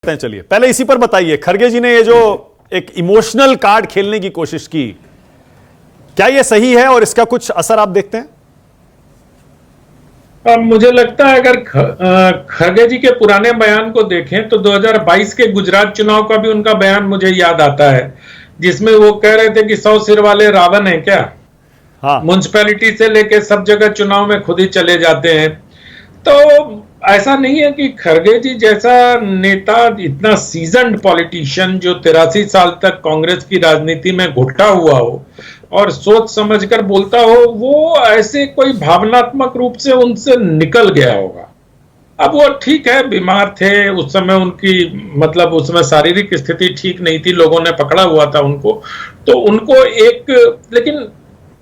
चलिए पहले इसी पर बताइए, खरगे जी ने ये जो एक इमोशनल कार्ड खेलने की कोशिश की, क्या ये सही है और इसका कुछ असर आप देखते हैं? मुझे लगता है अगर खरगे जी के पुराने बयान को देखें तो 2022 के गुजरात चुनाव का भी उनका बयान मुझे याद आता है, जिसमें वो कह रहे थे कि 100 सिर वाले रावण है क्या। हाँ। म्युनिसिपैलिटी से लेके सब जगह चुनाव में खुद ही चले जाते हैं। तो ऐसा नहीं है कि खरगे जी जैसा नेता, इतना सीजन्ड पॉलिटिशियन जो 83 साल तक कांग्रेस की राजनीति में घुटा हुआ हो और सोच समझकर बोलता हो, वो ऐसे कोई भावनात्मक रूप से उनसे निकल गया होगा। अब वो ठीक है, बीमार थे उस समय, उनकी मतलब उस समय शारीरिक स्थिति ठीक नहीं थी, लोगों ने पकड़ा हुआ था उनको, तो उनको एक, लेकिन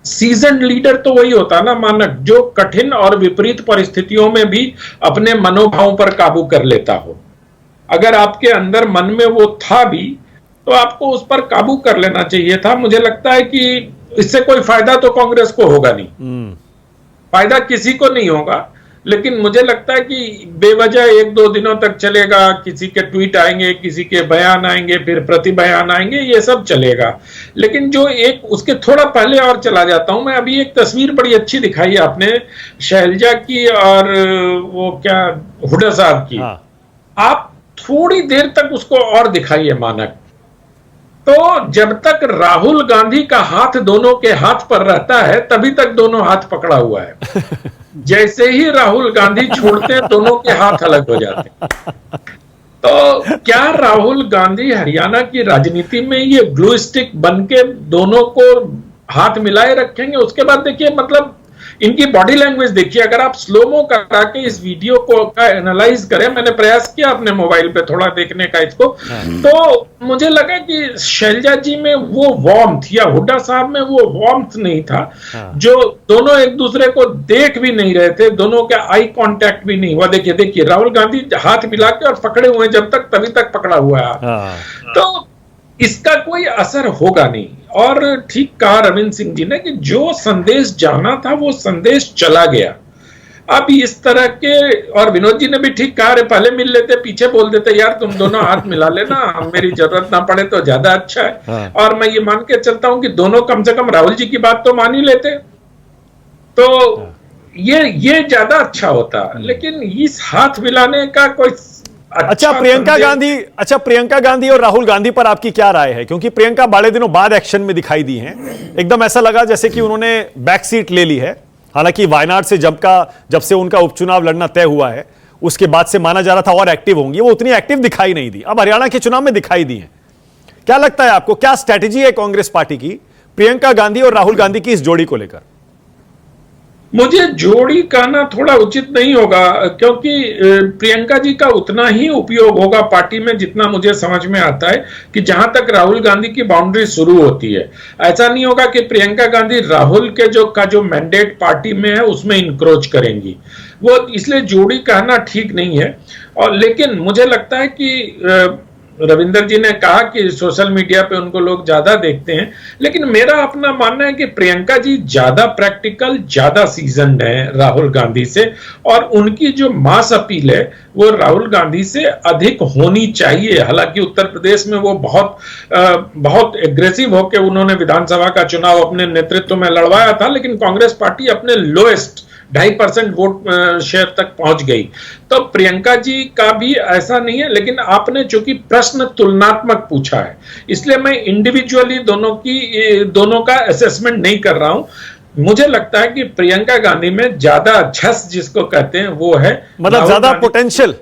सीजन लीडर तो वही होता ना मानक, जो कठिन और विपरीत परिस्थितियों में भी अपने मनोभावों पर काबू कर लेता हो। अगर आपके अंदर मन में वो था भी तो आपको उस पर काबू कर लेना चाहिए था। मुझे लगता है कि इससे कोई फायदा तो कांग्रेस को होगा नहीं, फायदा किसी को नहीं होगा, लेकिन मुझे लगता है कि बेवजह 1-2 दिनों तक चलेगा, किसी के ट्वीट आएंगे, किसी के बयान आएंगे, फिर प्रति बयान आएंगे, ये सब चलेगा। लेकिन जो एक उसके थोड़ा पहले और चला जाता हूं मैं, अभी एक तस्वीर बड़ी अच्छी दिखाई है आपने शैलजा की और वो क्या हुड्डा साहब की। हाँ। आप थोड़ी देर तक उसको और दिखाइए मानक। तो जब तक राहुल गांधी का हाथ दोनों के हाथ पर रहता है तभी तक दोनों हाथ पकड़ा हुआ है। जैसे ही राहुल गांधी छोड़ते हैं दोनों के हाथ अलग हो जाते हैं। तो क्या राहुल गांधी हरियाणा की राजनीति में ये ग्लू स्टिक बन के दोनों को हाथ मिलाए रखेंगे? उसके बाद देखिए, मतलब इनकी बॉडी लैंग्वेज देखिए, अगर आप स्लोमो करा के इस वीडियो को का एनालाइज करें, मैंने प्रयास किया अपने मोबाइल पे थोड़ा देखने का इसको, तो मुझे लगा कि शैलजा जी में वो वार्मथ या हुड्डा साहब में वो वार्मथ नहीं था, जो दोनों एक दूसरे को देख भी नहीं रहे थे, दोनों का आई कांटेक्ट भी नहीं हुआ। देखिए देखिए राहुल गांधी हाथ मिला के और पकड़े हुए जब तक, तभी तक पकड़ा हुआ है। तो इसका कोई असर होगा नहीं। और ठीक कहा रविंद्र सिंह जी ने कि जो संदेश जाना था वो संदेश चला गया। अब इस तरह के, और विनोद जी ने भी ठीक कहा, पहले मिल लेते, पीछे बोल देते यार तुम दोनों हाथ मिला लेना, मेरी जरूरत ना पड़े तो ज्यादा अच्छा है। हाँ। और मैं ये मान के चलता हूं कि दोनों कम से कम राहुल जी की बात तो मान ही लेते, तो ये ज्यादा अच्छा होता। लेकिन इस हाथ मिलाने का कोई अच्छा प्रियंका गांधी और राहुल गांधी पर आपकी क्या राय है? क्योंकि प्रियंका बड़े दिनों बाद एक्शन में दिखाई दी हैं, एकदम ऐसा लगा जैसे कि उन्होंने बैक सीट ले ली है। हालांकि वायनाड से जब से उनका उपचुनाव लड़ना तय हुआ है उसके बाद से माना जा रहा था और एक्टिव होंगी, वो उतनी एक्टिव दिखाई नहीं दी, अब हरियाणा के चुनाव में दिखाई दी है। क्या लगता है आपको, क्या स्ट्रैटेजी है कांग्रेस पार्टी की प्रियंका गांधी और राहुल गांधी की इस जोड़ी को लेकर? मुझे जोड़ी कहना थोड़ा उचित नहीं होगा, क्योंकि प्रियंका जी का उतना ही उपयोग होगा पार्टी में जितना मुझे समझ में आता है कि जहां तक राहुल गांधी की बाउंड्री शुरू होती है। ऐसा नहीं होगा कि प्रियंका गांधी राहुल के जो मैंडेट पार्टी में है उसमें इंक्रोच करेंगी, वो इसलिए जोड़ी कहना ठीक नहीं है। और लेकिन मुझे लगता है कि रविंदर जी ने कहा कि सोशल मीडिया पे उनको लोग ज्यादा देखते हैं, लेकिन मेरा अपना मानना है कि प्रियंका जी ज्यादा प्रैक्टिकल, ज्यादा सीजन्ड है राहुल गांधी से, और उनकी जो मास अपील है वो राहुल गांधी से अधिक होनी चाहिए। हालांकि उत्तर प्रदेश में वो बहुत एग्रेसिव होकर उन्होंने विधानसभा का चुनाव अपने नेतृत्व में लड़वाया था, लेकिन कांग्रेस पार्टी अपने लोएस्ट 2.5% वोट शेयर तक पहुंच गई। तो प्रियंका जी का भी ऐसा नहीं है, लेकिन आपने चूंकि प्रश्न तुलनात्मक पूछा है इसलिए मैं इंडिविजुअली दोनों का असेसमेंट नहीं कर रहा हूं। मुझे लगता है कि प्रियंका गांधी में ज्यादा झस जिसको कहते हैं वो है, मतलब ज्यादा पोटेंशियल।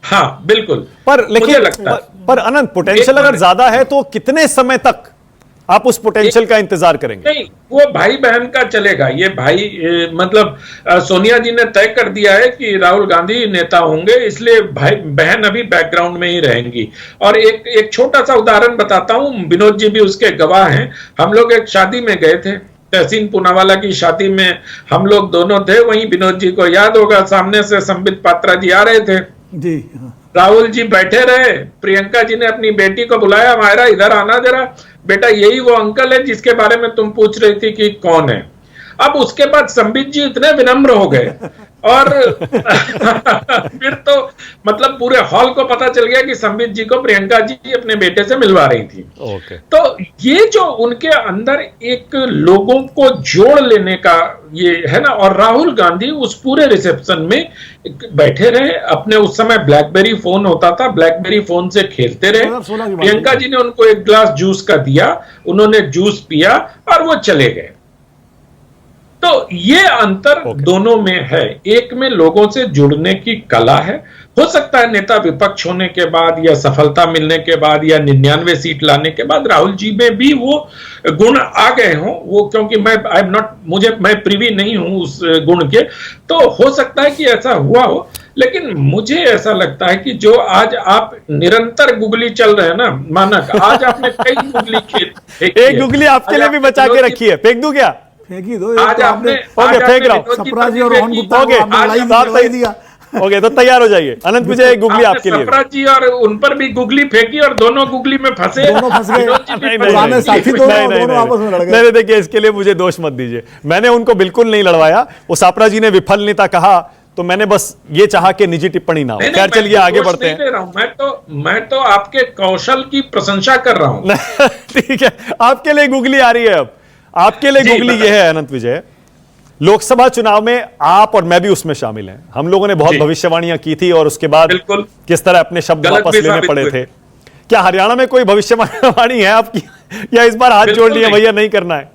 हाँ बिल्कुल, पर लेकिन पर अनंत पोटेंशियल अगर ज्यादा है तो कितने समय तक आप उस पोटेंशियल का इंतजार करेंगे? नहीं, वो भाई बहन का चलेगा। ये भाई मतलब सोनिया जी ने तय कर दिया है कि राहुल गांधी नेता होंगे, इसलिए भाई बहन अभी बैकग्राउंड में ही रहेंगी। और एक छोटा सा उदाहरण बताता हूं, विनोद जी भी उसके गवाह हैं। हम लोग एक शादी में गए थे, तहसीन पूनावाला की शादी में हम लोग दोनों थे, वहीं विनोद जी को याद होगा सामने से संबित पात्रा जी आ रहे थे जी। राहुल जी बैठे रहे, प्रियंका जी ने अपनी बेटी को बुलाया, मायरा इधर आना जरा, बेटा यही वो अंकल है जिसके बारे में तुम पूछ रही थी कि कौन है। अब उसके बाद संबित जी इतने विनम्र हो गए और फिर तो मतलब पूरे हॉल को पता चल गया कि संबित जी को प्रियंका जी अपने बेटे से मिलवा रही थी। ओके। तो ये जो उनके अंदर एक लोगों को जोड़ लेने का ये है ना, और राहुल गांधी उस पूरे रिसेप्शन में बैठे रहे, अपने उस समय ब्लैकबेरी फोन होता था, ब्लैकबेरी फोन से खेलते रहे। प्रियंका जी ने उनको एक ग्लास जूस का दिया, उन्होंने जूस पिया और वो चले गए। तो ये अंतर दोनों में है। एक में लोगों से जुड़ने की कला है। हो सकता है नेता विपक्ष होने के बाद या सफलता मिलने के बाद या 99 सीट लाने के बाद राहुल जी में भी वो गुण आ गए हों, वो क्योंकि मैं प्रिवी नहीं हूं उस गुण के, तो हो सकता है कि ऐसा हुआ हो। लेकिन मुझे ऐसा लगता है कि जो आज आप निरंतर गुगली चल रहे हैं ना मानक, आज आपने कई गुगली फेंकी, एक गुगली आपके लिए भी बचा के रखी है, फेंक दूं क्या? फेंकी दो। आज तो आपने फेंक रहा हूं। सप्रा जी और रोहन गुप्ता को आपने लड़ाई दिया। ओके, तो तैयार हो जाइए। अनंत विजय, एक गुगली आपके लिए। सप्रा जी और उन पर भी गुगली फेंकी और दोनों गुगली में फंसे, दोनों फंस गए। पुराने साथी दोनों आपस में लड़ गए। नहीं, देखिए, इसके लिए मुझे दोष मत दीजिए। मैंने उनको बिल्कुल नहीं लड़वाया। वो सापरा जी ने विफलता कहा तो मैंने बस ये चाहा कि निजी टिप्पणी ना हो। खैर, चलिए आगे बढ़ते हैं। मैं तो आपके कौशल की प्रशंसा कर रहा हूं। ठीक है, आपके लिए गुगली आ रही है। अब आपके लिए गुगली ये है अनंत विजय, लोकसभा चुनाव में आप और मैं भी उसमें शामिल हैं। हम लोगों ने बहुत भविष्यवाणियां की थी और उसके बाद किस तरह अपने शब्द वापस लेने पड़े थे। क्या हरियाणा में कोई भविष्यवाणी है आपकी, या इस बार हाथ जोड़ लिया भैया नहीं करना है?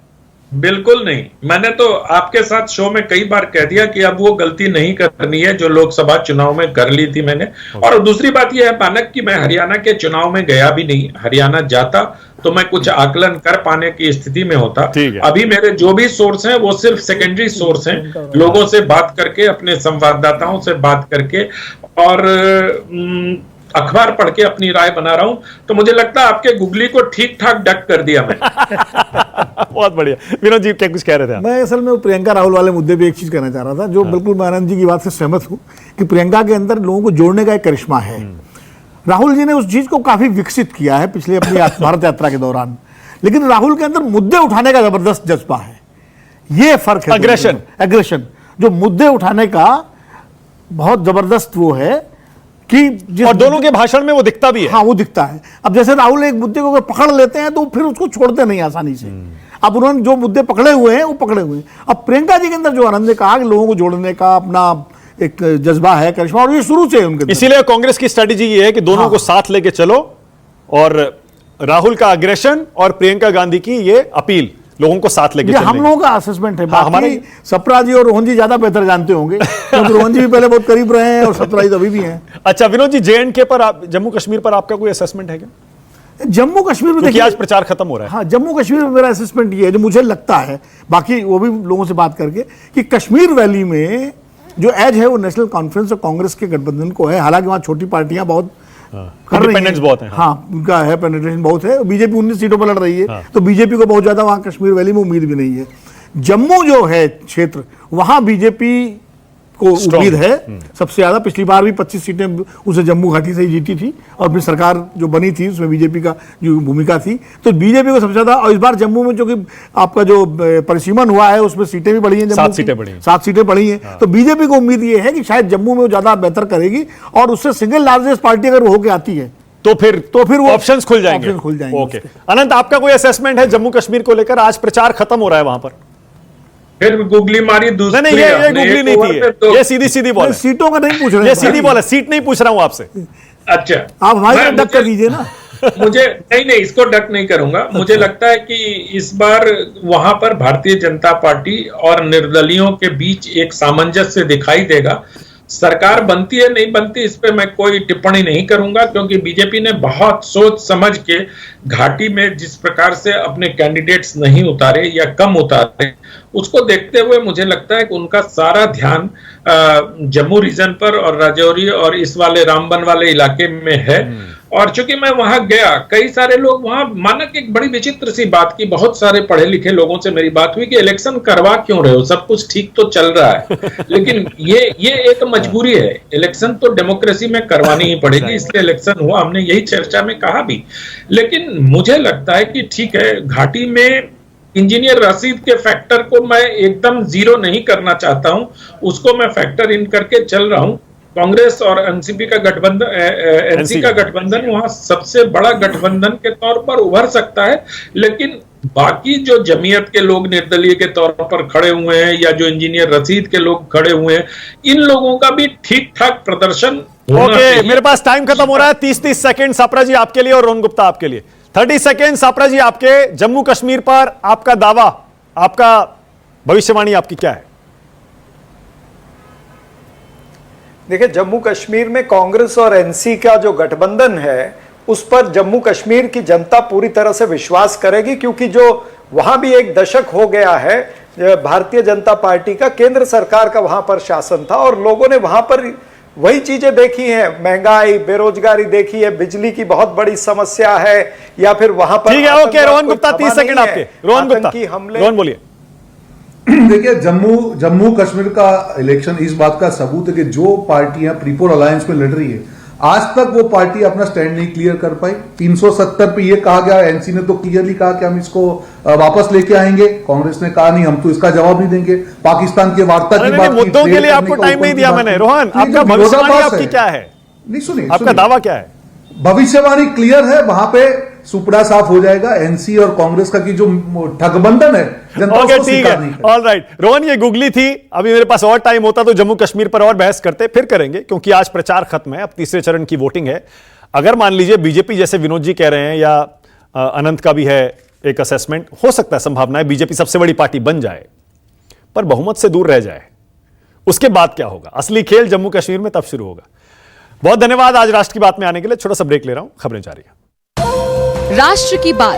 बिल्कुल नहीं। मैंने तो आपके साथ शो में कई बार कह दिया कि अब वो गलती नहीं करनी है जो लोकसभा चुनाव में कर ली थी मैंने। और दूसरी बात यह है मानक कि मैं हरियाणा के चुनाव में गया भी नहीं। हरियाणा जाता तो मैं कुछ आकलन कर पाने की स्थिति में होता। अभी मेरे जो भी सोर्स हैं वो सिर्फ सेकेंडरी सोर्स हैं, लोगों से बात करके, अपने संवाददाताओं से बात करके और अखबार पढ़ के अपनी राय बना रहा हूं। तो मुझे लगता है आपके गुगली को ठीक ठाक डक कर दिया मैं। बहुत बढ़िया। विनोद जी, क्या कुछ कह रहे थे? मैं असल में प्रियंका राहुल वाले मुद्दे पे एक चीज कहना चाह रहा था, जो बिल्कुल मैं आनंद जी की बात से सहमत हूं कि प्रियंका के अंदर लोगों को जोड़ने का एक करिश्मा है। राहुल जी ने उस चीज को काफी विकसित किया है पिछले अपनी भारत यात्रा के दौरान, लेकिन राहुल के अंदर मुद्दे उठाने का जबरदस्त जज्बा है। ये फर्क है। एग्रेशन जो मुद्दे उठाने का बहुत जबरदस्त वो है कि और दोनों के भाषण में वो दिखता भी है। हाँ, वो दिखता है। अब जैसे राहुल एक मुद्दे को पकड़ लेते हैं तो फिर उसको छोड़ते नहीं आसानी से। अब उन्होंने जो मुद्दे पकड़े हुए हैं वो पकड़े हुए हैं। अब प्रियंका जी के अंदर जो आनंद ने कहा कि लोगों को जोड़ने का अपना एक जज्बा है, करिश्मा, और ये शुरू से उनके। इसीलिए कांग्रेस की स्ट्रेटेजी ये है कि दोनों को साथ लेके चलो, और राहुल का अग्रेशन और प्रियंका गांधी की ये अपील लोगों को साथ लेके चलने। हम लोगों का असेसमेंट है। बाकी सप्रा जी और रोहन जी ज्यादा बेहतर जानते होंगे, क्योंकि रोहन जी भी पहले बहुत करीब रहे हैं और सप्रा जी अभी भी हैं। अच्छा विनोद जी, JNK पर, आप जम्मू कश्मीर पर आपका कोई असेसमेंट है क्या? जम्मू कश्मीर में देखिए, आज प्रचार खत्म हो रहा है। हाँ, जम्मू कश्मीर में मेरा असेसमेंट ये है, जो मुझे लगता है, बाकी वो भी लोगों से बात करके, कि कश्मीर वैली में जो एज है वो नेशनल कॉन्फ्रेंस और कांग्रेस के गठबंधन को है। हालांकि वहां छोटी पार्टियां बहुत कर रही हैं, बहुत है। हाँ, उनका है, पेनिट्रेशन बहुत है। बीजेपी 19 सीटों पर लड़ रही है। तो बीजेपी को बहुत ज्यादा वहां कश्मीर वैली में उम्मीद भी नहीं है। जम्मू जो है क्षेत्र, वहां बीजेपी को उम्मीद है सबसे ज्यादा। पिछली बार भी 25 सीटें उसे जम्मू घाटी से ही जीती थी, और फिर सरकार जो बनी थी उसमें बीजेपी का जो भूमिका थी, तो बीजेपी को सबसे ज्यादा। और इस बार जम्मू में जो कि आपका जो परिसीमन हुआ है उसमें सीटें भी बढ़ी हैं, 7 सीटें बढ़ी हैं। 7 सीटें बढ़ी हैं। तो बीजेपी को उम्मीद ये है कि शायद जम्मू में वो ज्यादा बेहतर करेगी, और उससे सिंगल लार्जेस्ट पार्टी अगर वो होकर आती है तो फिर वो ऑप्शंस खुल जाएंगे। ओके, अनंत, आपका कोई असेसमेंट है जम्मू कश्मीर को लेकर? आज प्रचार खत्म हो रहा है वहां पर। फिर गुगली मारी दूसरी। नहीं, ये गुगली नहीं थी, ये सीधी बॉल है। सीटों का नहीं पूछ रहे, ये सीधी बॉल है, सीट नहीं पूछ रहा हूं आपसे। अच्छा, आप हमारे डक कर दीजिए ना। मुझे नहीं, इसको डक नहीं करूंगा। मुझे लगता है कि इस बार वहां पर भारतीय जनता पार्टी और निर्दलियों के बीच एक सामंजस्य दिखाई देगा। सरकार बनती है नहीं बनती इस पे मैं कोई टिप्पणी नहीं करूंगा, क्योंकि बीजेपी ने बहुत सोच समझ के घाटी में जिस प्रकार से अपने कैंडिडेट्स नहीं उतारे या कम उतारे, उसको देखते हुए मुझे लगता है कि उनका सारा ध्यान जम्मू रीजन पर और राजौरी और इस वाले रामबन वाले इलाके में है। और चूंकि मैं वहां गया, कई सारे लोग वहां, मानक एक बड़ी विचित्र सी बात की, बहुत सारे पढ़े लिखे लोगों से मेरी बात हुई कि इलेक्शन करवा क्यों रहे हो, सब कुछ ठीक तो चल रहा है। लेकिन ये एक मजबूरी है, इलेक्शन तो डेमोक्रेसी में करवानी ही पड़ेगी, इसलिए इलेक्शन हुआ, हमने यही चर्चा में कहा भी। लेकिन मुझे लगता है कि ठीक है, घाटी में इंजीनियर रशीद के फैक्टर को मैं एकदम जीरो नहीं करना चाहता हूं, उसको मैं फैक्टर इन करके चल रहा हूं। कांग्रेस और एनसीपी का गठबंधन, एनसी का गठबंधन वहां सबसे बड़ा गठबंधन के तौर पर उभर सकता है, लेकिन बाकी जो जमीयत के लोग निर्दलीय के तौर पर खड़े हुए हैं या जो इंजीनियर रशीद के लोग खड़े हुए हैं, इन लोगों का भी ठीक ठाक प्रदर्शन होना ओके, चाहिए। मेरे पास टाइम खत्म हो रहा है। 30 सेकंड सापरा जी आपके लिए और रोहन गुप्ता आपके लिए। 30 सेकंड सापरा जी आपके। जम्मू कश्मीर पर आपका दावा, आपका भविष्यवाणी आपकी क्या है? देखिए, जम्मू कश्मीर में कांग्रेस और एनसी का जो गठबंधन है उस पर जम्मू कश्मीर की जनता पूरी तरह से विश्वास करेगी, क्योंकि जो वहां भी एक दशक हो गया है भारतीय जनता पार्टी का, केंद्र सरकार का वहां पर शासन था और लोगों ने वहां पर वही चीजें देखी हैं, महंगाई, बेरोजगारी देखी है, बिजली की बहुत बड़ी समस्या है, या फिर वहां पर ठीक है, ओके रोहन गुप्ता 30 सेकंड आपके। रोहन गुप्ता, रोहन बोलिए। देखिए, जम्मू कश्मीर का इलेक्शन इस बात का सबूत है कि जो पार्टियां प्रीपोल अलायंस में लड़ रही है, आज तक वो पार्टी अपना स्टैंड नहीं क्लियर कर पाई। 370 पे ये कहा गया, एनसी ने तो क्लियरली कहा कि हम इसको वापस लेके आएंगे, कांग्रेस ने कहा नहीं, हम तो इसका जवाब नहीं देंगे। पाकिस्तान की वार्ता की बात, मुद्दों के लिए आपको टाइम नहीं दिया मैंने। रोहन, आपका भविष्यवाणी आपकी क्या है? नहीं सुनिए, आपका दावा क्या है? भविष्यवाणी क्लियर है, वहां पे सुपड़ा साफ हो जाएगा। एनसी और कांग्रेस का की जो ठगबंधन है, जनता उसको स्वीकार नहीं करेगी। ऑल राइट रोहन, ये गुगली थी। अभी मेरे पास और टाइम होता तो जम्मू कश्मीर पर और बहस करते, फिर करेंगे, क्योंकि आज प्रचार खत्म है, अब तीसरे चरण की वोटिंग है। अगर मान लीजिए बीजेपी, जैसे विनोद जी कह रहे हैं, या अनंत का भी है एक असेसमेंट, हो सकता है, संभावना है बीजेपी सबसे बड़ी पार्टी बन जाए, पर बहुमत से दूर रह जाए, उसके बाद क्या होगा? असली खेल जम्मू कश्मीर में तब शुरू होगा। बहुत धन्यवाद आज राष्ट्र की बात में आने के लिए। छोटा सा ब्रेक ले रहा हूं, खबरें जारी है। राष्ट्र की बात